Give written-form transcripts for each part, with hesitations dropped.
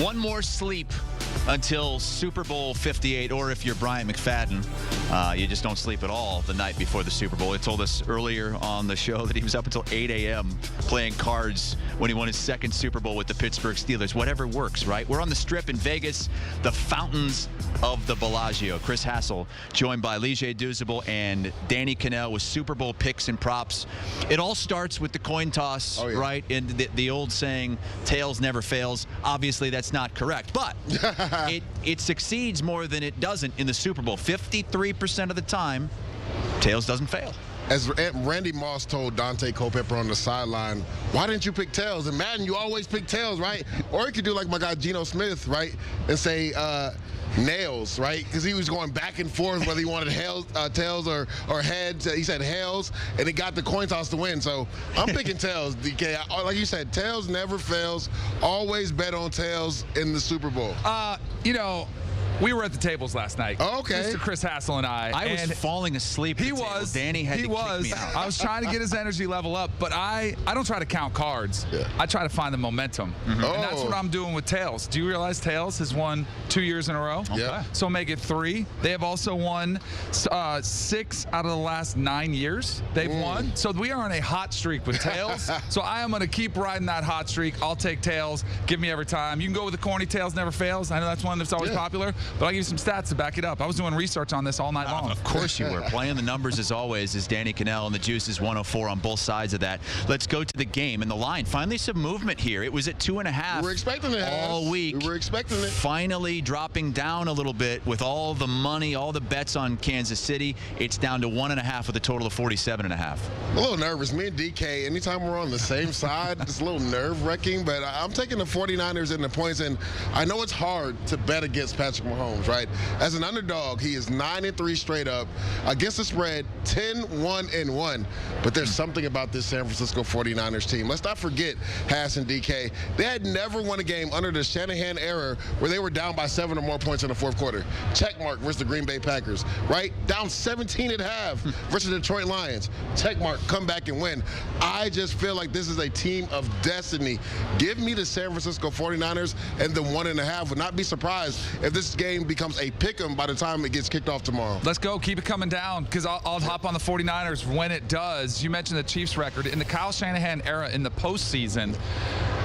One more sleep until Super Bowl 58, or if you're Bryant McFadden, you just don't sleep at all the night before the Super Bowl. He told us earlier on the show that he was up until 8 a.m. playing cards when he won his second Super Bowl with the Pittsburgh Steelers. Whatever works, right? We're on the Strip in Vegas, the fountains of the Bellagio. Chris Hassel, joined by Douzable and Danny Kanell with Super Bowl picks and props. It all starts with the coin toss, right? And the old saying, tails never fails. Obviously, that's not correct, but it succeeds more than it doesn't in the Super Bowl. 53% of the time, tails doesn't fail. As Randy Moss told Dante Culpepper on the sideline, why didn't you pick tails? And Madden, you always pick tails, right? Or you could do like my guy Geno Smith, right? And say nails, right? Because he was going back and forth whether he wanted tails or heads. He said hails, and he got the coin toss to win. So I'm picking tails, DK. Like you said, tails never fails. Always bet on tails in the Super Bowl. You know, we were at the tables last night. Oh, okay. Mr. Chris Hassel and I. I was falling asleep at the table. Danny had to kick me out. I was trying to get his energy level up, but I don't try to count cards. Yeah. I try to find the momentum. And that's what I'm doing with tails. Do you realize tails has won 2 years in a row? Yeah. So make it 3. They have also won 6 out of the last 9 years. They've won. So we are on a hot streak with tails. So I am going to keep riding that hot streak. I'll take tails. Give me every time. You can go with the corny tails never fails. I know that's one that's always popular. But I'll give you some stats to back it up. I was doing research on this all night long. Of course you were. Playing the numbers as always is Danny Kanell, and the juice is 104 on both sides of that. Let's go to the game. And the line, finally some movement here. It was at 2.5. We were expecting it all week. We were expecting it. Finally dropping down a little bit with all the money, all the bets on Kansas City. It's down to 1.5 with a total of 47.5. A little nervous. Me and DK, anytime we're on the same side, it's a little nerve-wracking, but I'm taking the 49ers in the points, and I know it's hard to bet against Patrick Mahomes, right? As an underdog, he is 9-3 straight up. Against the spread, 10-1-1. But there's something about this San Francisco 49ers team. Let's not forget Hass and DK. They had never won a game under the Shanahan era where they were down by 7 or more points in the fourth quarter. Checkmark versus the Green Bay Packers, right? Down 17 at half versus the Detroit Lions. Checkmark, come back and win. I just feel like this is a team of destiny. Give me the San Francisco 49ers and the 1.5. Would not be surprised if this game becomes a pick'em by the time it gets kicked off tomorrow. Let's go. Keep it coming down, because I'll hop on the 49ers when it does. You mentioned the Chiefs record. In the Kyle Shanahan era in the postseason,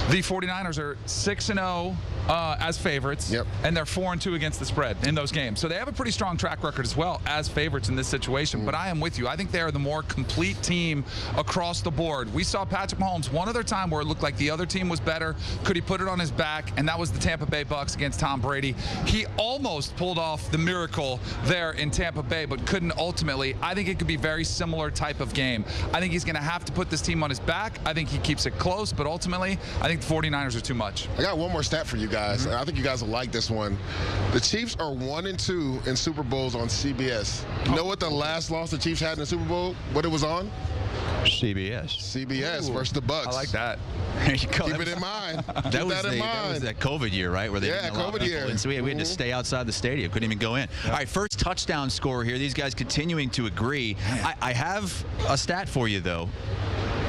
the 49ers are 6-0 as favorites, and they're 4-2 against the spread in those games. So they have a pretty strong track record as well as favorites in this situation. But I am with you. I think they are the more complete team across the board. We saw Patrick Mahomes one other time where it looked like the other team was better. Could he put it on his back? And that was the Tampa Bay Bucks against Tom Brady. He almost pulled off the miracle there in Tampa Bay, but couldn't ultimately. I think it could be a very similar type of game. I think he's going to have to put this team on his back. I think he keeps it close, but ultimately, I think the 49ers are too much. I got one more stat for you guys. And I think you guys will like this one. The Chiefs are 1-2 in Super Bowls on CBS. You know what the last loss the Chiefs had in the Super Bowl? What it was on? CBS versus the Bucks. I like that. There you go. Keep it in mind. That was that COVID year, right? Where they didn't allow COVID year. And so we had to stay outside the stadium. Couldn't even go in. All right, first touchdown scorer here. These guys continuing to agree. I have a stat for you, though.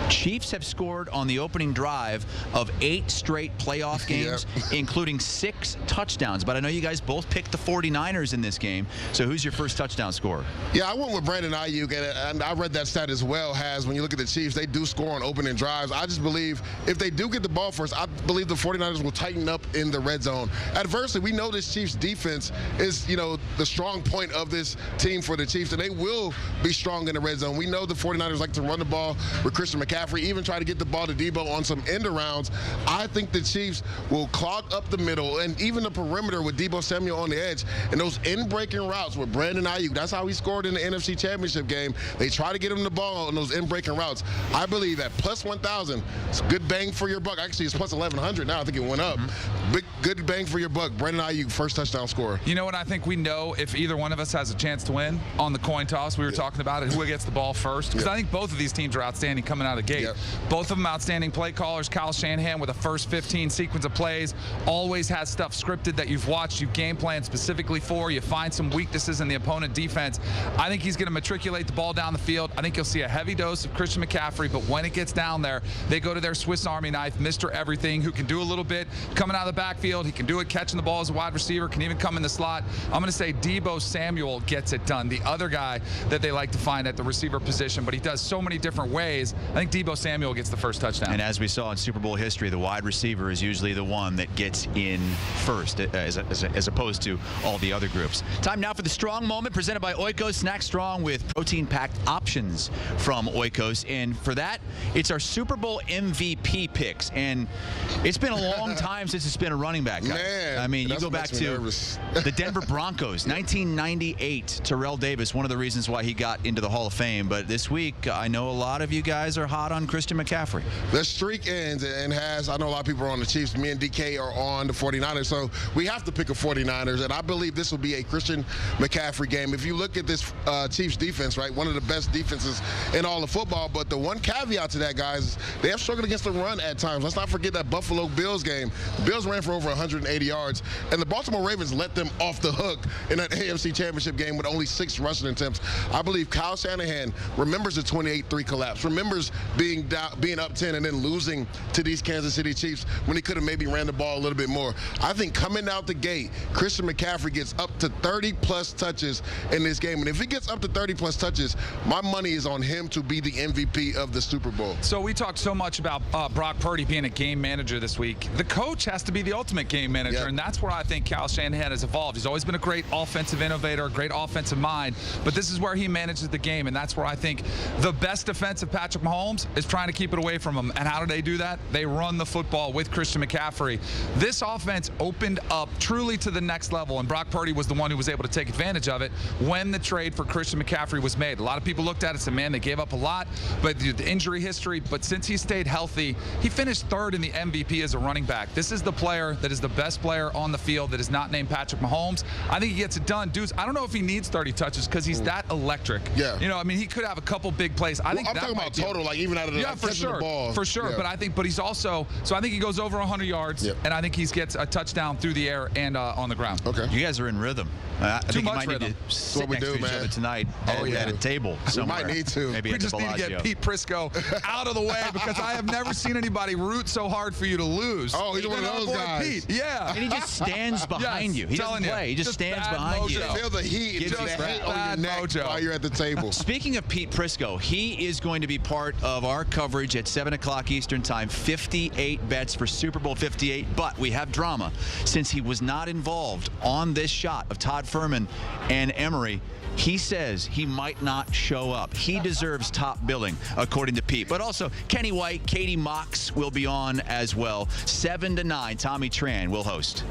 Chiefs have scored on the opening drive of 8 straight playoff games, including 6 touchdowns. But I know you guys both picked the 49ers in this game. So who's your first touchdown scorer? Yeah, I went with Brandon Ayuk, and I read that stat as well. When you look at the Chiefs, they do score on opening drives. I just believe if they do get the ball first, I believe the 49ers will tighten up in the red zone. Adversely, we know this Chiefs defense is, the strong point of this team for the Chiefs, and they will be strong in the red zone. We know the 49ers like to run the ball with Christian McCaffrey. Even try to get the ball to Debo on some end arounds. I think the Chiefs will clog up the middle and even the perimeter with Debo Samuel on the edge. And those in-breaking routes with Brandon Ayuk, that's how he scored in the NFC Championship game. They try to get him the ball on those in-breaking routes. I believe at plus 1,000, it's good bang for your buck. Actually, it's plus 1,100 now. I think it went up. Good bang for your buck. Brandon Ayuk, first touchdown scorer. You know what? I think we know if either one of us has a chance to win on the coin toss. We were talking about it. Who gets the ball first? Because I think both of these teams are outstanding coming out of the gate. Yep. Both of them outstanding play callers. Kyle Shanahan with a first 15 sequence of plays, always has stuff scripted that you've watched, you game plan specifically for. You find some weaknesses in the opponent defense. I think he's going to matriculate the ball down the field. I think you'll see a heavy dose of Christian McCaffrey, but when it gets down there, they go to their Swiss Army knife, Mr. Everything, who can do a little bit coming out of the backfield. He can do it catching the ball as a wide receiver, can even come in the slot. I'm going to say Deebo Samuel gets it done. The other guy that they like to find at the receiver position, but he does so many different ways. I think Deebo Samuel gets the first touchdown. And as we saw in Super Bowl history, the wide receiver is usually the one that gets in first, as opposed to all the other groups. Time now for the Strong Moment, presented by Oikos. Snack strong with protein-packed options from Oikos. And for that, it's our Super Bowl MVP picks. And it's been a long time since it's been a running back, guys. Man, I mean, you go back to the Denver Broncos, 1998. Terrell Davis, one of the reasons why he got into the Hall of Fame. But this week, I know a lot of you guys are hot on Christian McCaffrey. The streak ends and I know a lot of people are on the Chiefs. Me and DK are on the 49ers, so we have to pick a 49ers, and I believe this will be a Christian McCaffrey game. If you look at this Chiefs defense, right, one of the best defenses in all of football, but the one caveat to that, guys, is they have struggled against the run at times. Let's not forget that Buffalo Bills game. The Bills ran for over 180 yards, and the Baltimore Ravens let them off the hook in that AFC Championship game with only 6 rushing attempts. I believe Kyle Shanahan remembers the 28-3 collapse, remembers being up 10 and then losing to these Kansas City Chiefs when he could have maybe ran the ball a little bit more. I think coming out the gate, Christian McCaffrey gets up to 30-plus touches in this game. And if he gets up to 30-plus touches, my money is on him to be the MVP of the Super Bowl. So we talked so much about Brock Purdy being a game manager this week. The coach has to be the ultimate game manager, and that's where I think Kyle Shanahan has evolved. He's always been a great offensive innovator, a great offensive mind, but this is where he manages the game, and that's where I think the best defense of Patrick Mahomes is trying to keep it away from him. And how do they do that? They run the football with Christian McCaffrey. This offense opened up truly to the next level, and Brock Purdy was the one who was able to take advantage of it when the trade for Christian McCaffrey was made. A lot of people looked at it and said, man, they gave up a lot, but the injury history, but since he stayed healthy, he finished 3rd in the MVP as a running back. This is the player that is the best player on the field that is not named Patrick Mahomes. I think he gets it done. Deuce, I don't know if he needs 30 touches because he's that electric. Yeah. You know, I mean, he could have a couple big plays. I'm talking about total, like even out of the, yeah, for sure, the ball. For sure. Yeah. But he's also, so I think he goes over 100 yards, and I think he gets a touchdown through the air and on the ground. Okay. You guys are in rhythm. I think you might need to sit next to each other tonight at a table somewhere. We might need to. Maybe we just need to get Pete Prisco out of the way because I have never seen anybody root so hard for you to lose. Oh, he's one of those guys. Pete. Yeah. And he just stands behind you. He doesn't play. He just stands behind you. Feel the heat and the hate on your neck while you're at the table. Speaking of Pete Prisco, he is going to be part of our coverage at 7 o'clock Eastern Time. 58 bets for Super Bowl 58, but we have drama since he was not involved on this shot of Todd Furman and Emery. He says he might not show up. He deserves top billing, according to Pete. But also, Kenny White, Katie Mox will be on as well. 7 to 9, Tommy Tran will host.